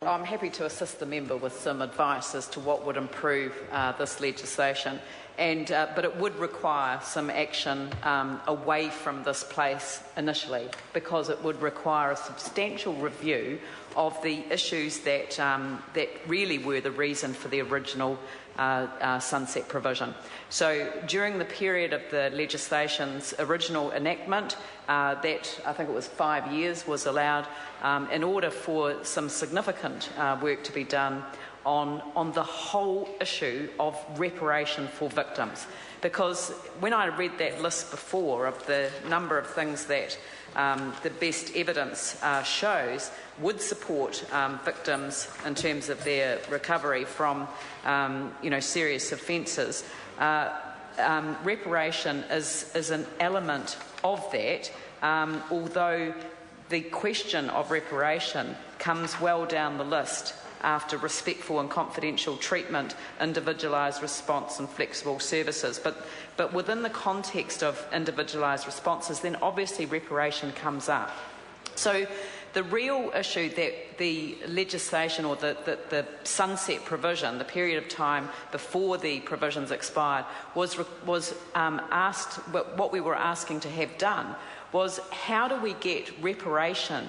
I'm happy to assist the member with some advice as to what would improve this legislation, but it would require some action away from this place initially, because it would require a substantial review of the issues that really were the reason for the original sunset provision. So during the period of the legislation's original enactment, that I think it was 5 years was allowed in order for some significant work to be done on the whole issue of reparation for victims. Because when I read that list before of the number of things that the best evidence shows would support victims in terms of their recovery from serious offences, reparation is an element of that, although the question of reparation comes well down the list after respectful and confidential treatment, individualised response and flexible services. But within the context of individualised responses, then obviously reparation comes up. So the real issue that the legislation or the sunset provision, the period of time before the provisions expired, was asked, what we were asking to have done was how do we get reparation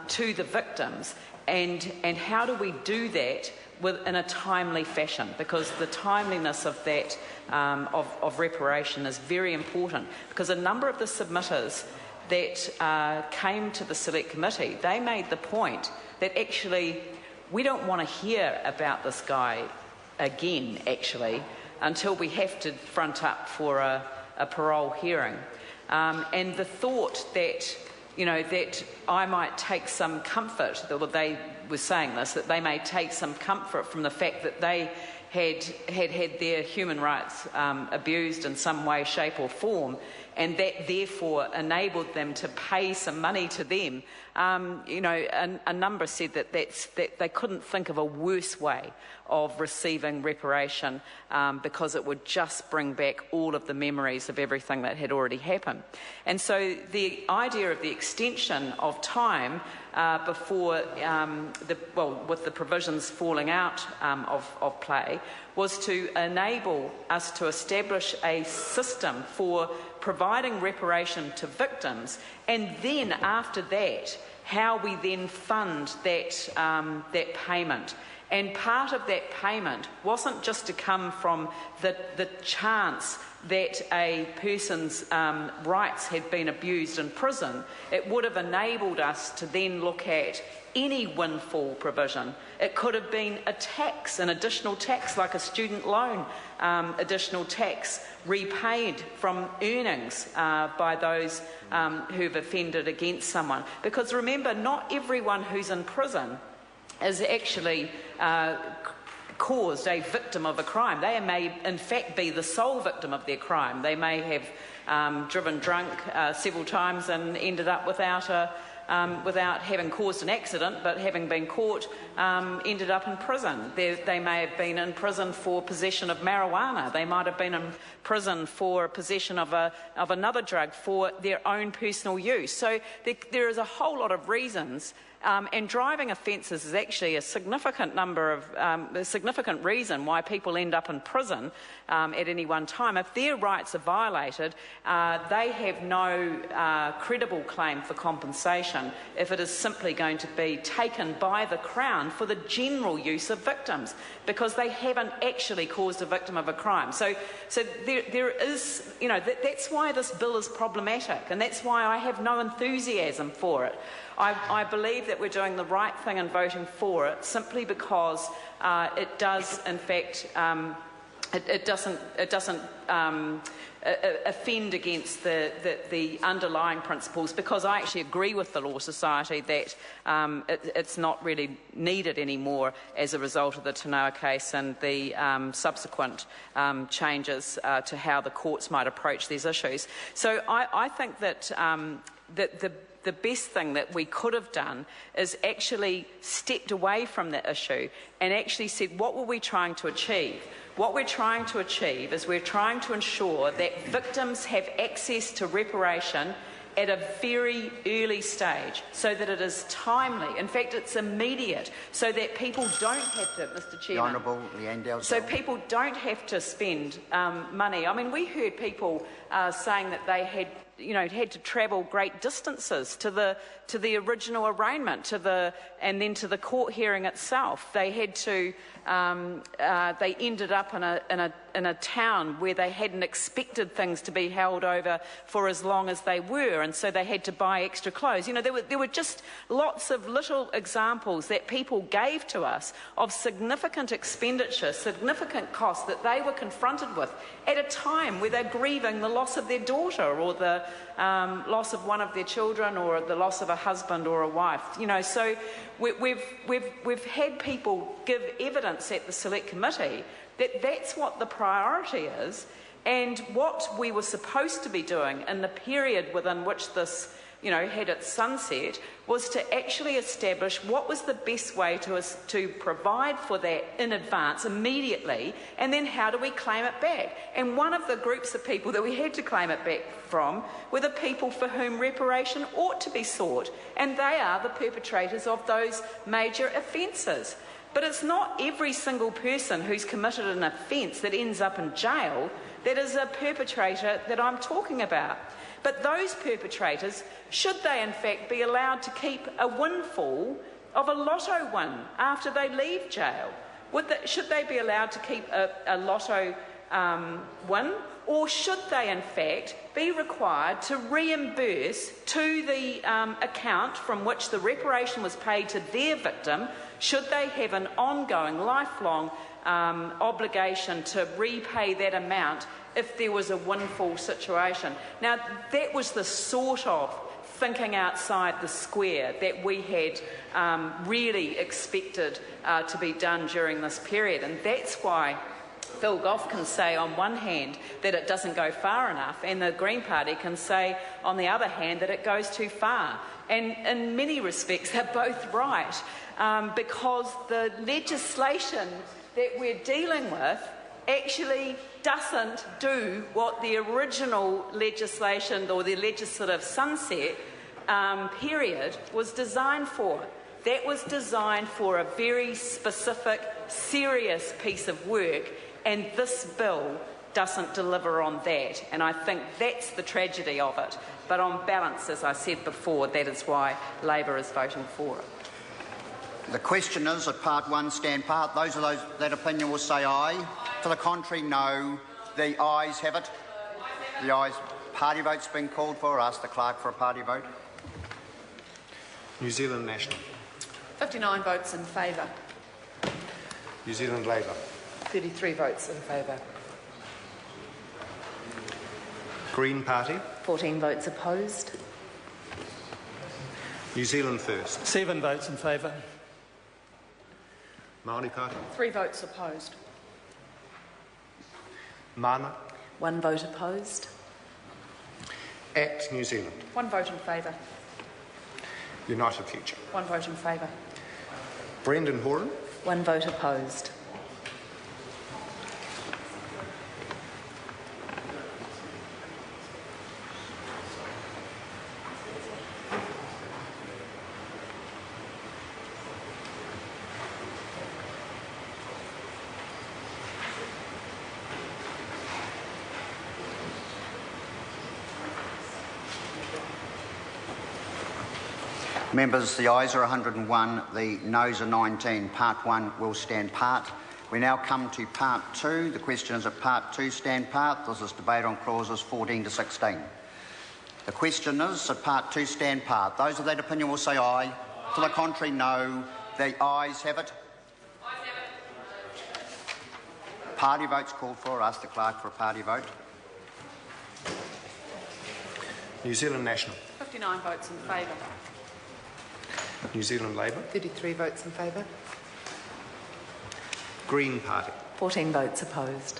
to the victims, and how do we do that in a timely fashion, because the timeliness of that of reparation is very important, because a number of the submitters that came to the Select Committee, they made the point that actually we don't want to hear about this guy again, actually, until we have to front up for a parole hearing. And the thought that, that I might take some comfort, that they were saying this, that they may take some comfort from the fact that they had their human rights abused in some way, shape or form, and that therefore enabled them to pay some money to them. A number said that they couldn't think of a worse way of receiving reparation because it would just bring back all of the memories of everything that had already happened. And so the idea of the extension of time before with the provisions falling out of play was to enable us to establish a system for providing reparation to victims, and then after that, how we then fund that payment. And part of that payment wasn't just to come from the chance that a person's rights had been abused in prison. It would have enabled us to then look at any windfall provision. It could have been a tax, an additional tax, like a student loan, additional tax repaid from earnings by those who've offended against someone. Because remember, not everyone who's in prison is actually caused a victim of a crime. They may in fact be the sole victim of their crime. They may have driven drunk several times and ended up without having caused an accident, but having been caught, ended up in prison. They may have been in prison for possession of marijuana. They might have been in prison for possession of another drug for their own personal use. So there is a whole lot of reasons. And driving offences is actually a significant reason why people end up in prison at any one time. If their rights are violated, they have no credible claim for compensation if it is simply going to be taken by the Crown for the general use of victims, because they haven't actually caused a victim of a crime. So there is, that's why this bill is problematic, and that's why I have no enthusiasm for it. I believe that we're doing the right thing in voting for it, simply because it does, in fact, it doesn't offend against the underlying principles, because I actually agree with the Law Society that it's not really needed anymore as a result of the Tanoa case and the subsequent changes to how the courts might approach these issues. So I think that the best thing that we could have done is actually stepped away from the issue and actually said, what were we trying to achieve? What we're trying to achieve is we're trying to ensure that victims have access to reparation at a very early stage so that it is timely. In fact, it's immediate, so that people don't have to, Mr Chairman. The Honourable Leanne Dalzell. So people don't have to spend money. I mean, we heard people saying that they had to travel great distances to the original arraignment, and then to the court hearing itself. They had to. They ended up in a town where they hadn't expected things to be held over for as long as they were, and so they had to buy extra clothes. There were just lots of little examples that people gave to us of significant expenditure, significant costs that they were confronted with at a time where they're grieving the loss of their daughter, or the loss of one of their children, or the loss of a husband or a wife. So we've had people give evidence at the Select Committee that that's what the priority is, and what we were supposed to be doing in the period within which this had its sunset was to actually establish what was the best way to provide for that in advance, immediately, and then how do we claim it back. And one of the groups of people that we had to claim it back from were the people for whom reparation ought to be sought, and they are the perpetrators of those major offences. But it's not every single person who's committed an offence that ends up in jail that is a perpetrator that I'm talking about. But those perpetrators, should they in fact be allowed to keep a windfall of a lotto win after they leave jail? Should they be allowed to keep a lotto win? Or should they in fact be required to reimburse to the account from which the reparation was paid to their victim? Should they have an ongoing, lifelong obligation to repay that amount if there was a windfall situation? Now, that was the sort of thinking outside the square that we had really expected to be done during this period, and that's why Phil Goff can say on one hand that it doesn't go far enough, and the Green Party can say on the other hand that it goes too far. And in many respects they're both right, because the legislation that we're dealing with actually doesn't do what the original legislation or the legislative sunset period was designed for. That was designed for a very specific, serious piece of work, and this bill doesn't deliver on that, and I think that's the tragedy of it. But on balance, as I said before, that is why Labor is voting for it. The question is, at part 1, stand part. Those that opinion will say aye. To the contrary, no. The ayes have it. The ayes. Party vote's been called for. Ask the clerk for a party vote. New Zealand National. 59 votes in favour. New Zealand Labour. 33 votes in favour. Green Party. 14 votes opposed. New Zealand First. 7 votes in favour. Māori Party. 3 votes opposed. Mana. 1 vote opposed. Act New Zealand. 1 vote in favour. United Future. 1 vote in favour. Brendan Horan. 1 vote opposed. Members, the ayes are 101, the noes are 19. Part 1 will stand part. We now come to part 2. The question is at part 2, stand part. This is debate on clauses 14 to 16. The question is at part 2, stand part. Those of that opinion will say aye. To the contrary, no. The ayes have it. Party votes called for. Ask the clerk for a party vote. New Zealand National. 59 votes in favour. New Zealand Labour. 33 votes in favour. Green Party. 14 votes opposed.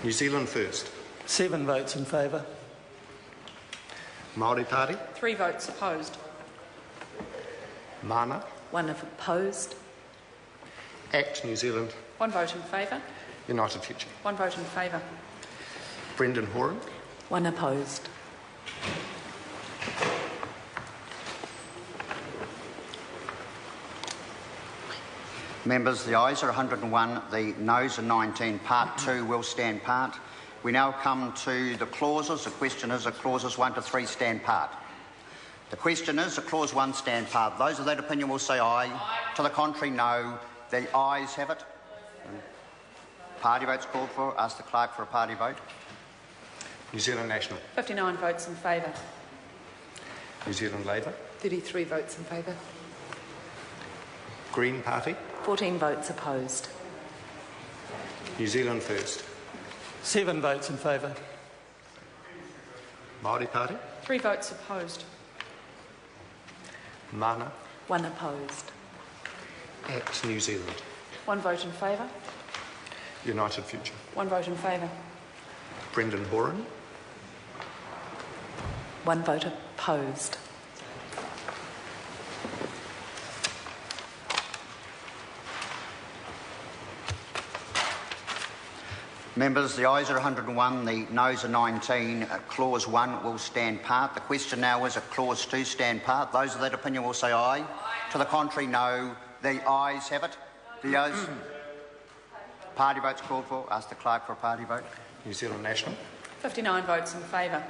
New Zealand First. 7 votes in favour. Māori Party. 3 votes opposed. Mana. 1 opposed. Act New Zealand. 1 vote in favour. United Future. 1 vote in favour. Brendan Horan. 1 opposed. Members, the ayes are 101, the noes are 19. Part 2 will stand part. We now come to the clauses. The question is, are clauses 1 to 3 stand part? The question is, a clause 1 stand part. Those of that opinion will say aye. To the contrary, no. The ayes have it. Party votes called for. Ask the clerk for a party vote. New Zealand National. 59 votes in favour. New Zealand Labour. 33 votes in favour. Green Party. 14 votes opposed. New Zealand First. 7 votes in favour. Māori Party. 3 votes opposed. Mana. 1 opposed. Act New Zealand. 1 vote in favour. United Future. 1 vote in favour. Brendan Horan. 1 vote opposed. Members, the ayes are 101, the noes are 19. Clause 1 will stand part. The question now is, a clause 2 stand part. Those of that opinion will say aye. To the contrary, no. The ayes have it. The ayes. Party votes called for. Ask the clerk for a party vote. New Zealand National. 59 votes in favour.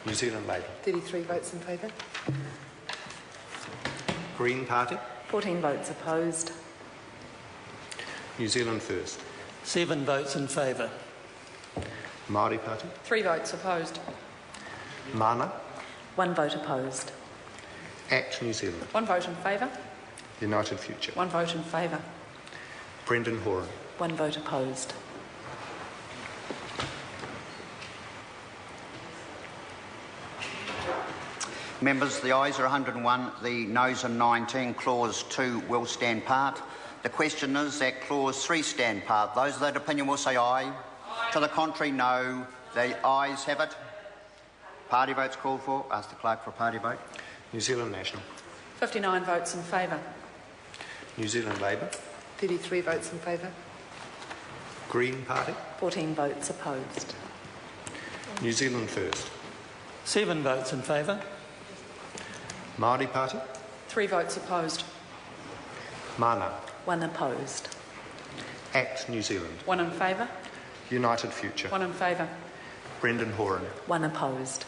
New Zealand Labour. 33 votes in favour. Green Party. 14 votes opposed. New Zealand First. 7 votes in favour. Māori Party. 3 votes opposed. Mana. 1 vote opposed. Act New Zealand. 1 vote in favour. United Future. 1 vote in favour. Brendan Horan. 1 vote opposed. Members, the ayes are 101, the noes are 19. Clause 2 will stand part. The question is that clause 3 stand part. Those of that opinion will say aye. To the contrary, no. The ayes have it. Party votes called for. Ask the clerk for a party vote. New Zealand National. 59 votes in favour. New Zealand Labour. 33 votes in favour. Green Party. 14 votes opposed. New Zealand First. 7 votes in favour. Māori Party. 3 votes opposed. Mana. 1 opposed. Act New Zealand. 1 in favour. United Future. 1 in favour. Brendan Horan. 1 opposed.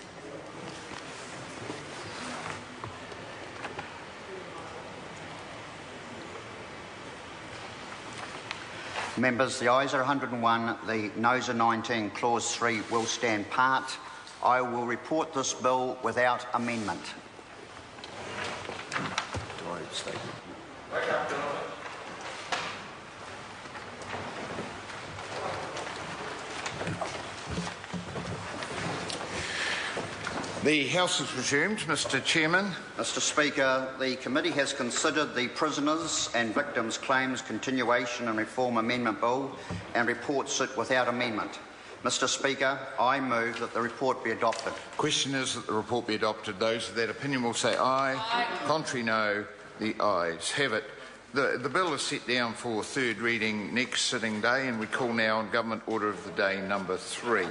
Members, the ayes are 101, the noes are 19. Clause 3 will stand part. I will report this bill without amendment. Do I abstain? The House is resumed. Mr Chairman. Mr Speaker, the committee has considered the Prisoners and Victims Claims Continuation and Reform Amendment Bill and reports it without amendment. Mr Speaker, I move that the report be adopted. Question is that the report be adopted. Those of that opinion will say aye. Aye. Contrary, no. The ayes have it. The bill is set down for third reading next sitting day, and we call now on Government Order of the Day number 3.